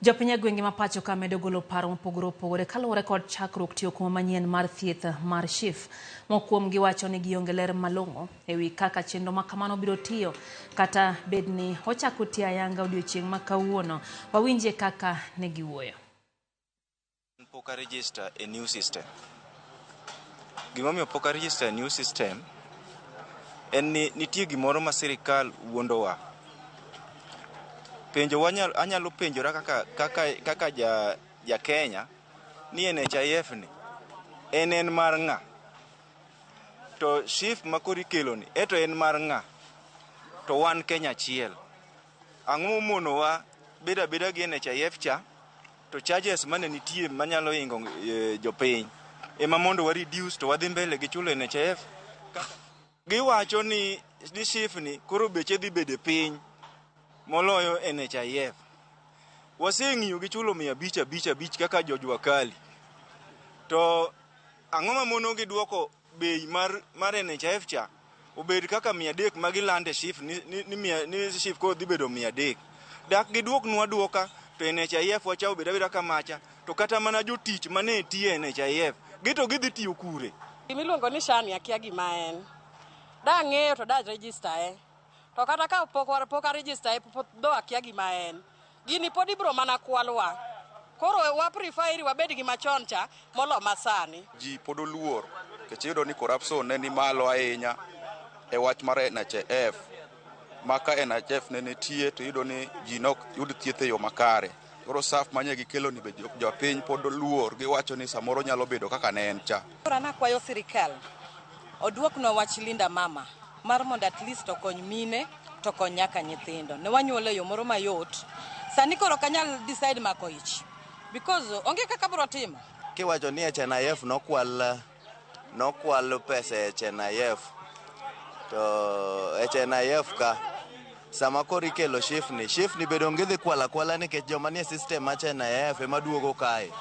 Jopiny gwenge mapacho ka medo golo paro mopogore opogore kaluwore kod chakruok tiyo kuma manyien mar thieth mar SHIF. Mokuom giwacho ni gionge ler malong'o ewi kaka chenro ma kamano biro tiyo kata bedni ochako tiyo ayanga odiochieng' ma kawuono. Wawinje kaka ne giwuoyo. Poka register a new system. Gimomiyo poka register a new system en ni nitie gimoro ma sirikal wuondowa. Penjo anyalo penjora kaka ja Kenya ni NHIF ni en mar ng'a, to SHIF ma kori kelo ni eto en mar ng'a, to wan Kenya achiel. Ang'o momonowa beda gi NHIF cha to charges mane nitie manyalo hingo jopiny ema mondo wa reduce to wadhi mbele gi chulo NHIF. Giwacho ni SHIF ni koro beche dhi bede piny moloyo NHIF. Waseng'iyo gi chulo 500 kaka jojwa kali. To ang'o mamono gi duoko bei mar NHIF cha obed kaka 300 ma gilande SHIF ni SHIF ko dhi bedo 300. Dak giduoknwa duoka to NHIF wacha obeda kamacha, to kata mana jotich mane tiyo NHIF gito gidhi tiyo kure. Gimiluongo ni SHA akia gima en. Da ng'eyo to da register to kata ka pok register do akia gima en. Gini pod ibro mana kwalwa. Koro wa prefer wabed gi machon cha molo masani. Ji pod oluor kech yudo ni corruption ne ni malo ahinya e wach mar NHIF. Maka NHIF ne nitie to yudo ni ji nok yud thieth e yo makare. Koro SAF manye gikelo ni jopiny pod oluor, giwacho ni samoro nyalo bedo kaka ne en cha. Koro nakwayo sirikal oduoknwa wach linda mama mar mondo at least okony mine to kony nyaka nyithindo. Ne wanyuolo yo moro mayot. Sani koro kanyal decide mako ich because onge kaka bro timo. Kiwacho ni NHIF nokwal pesa NHIF to NHIF ka sama koro ikelo SHIF ni bedo ngidhi kwala nikech joma nie system mar NHIF ema duogo kae.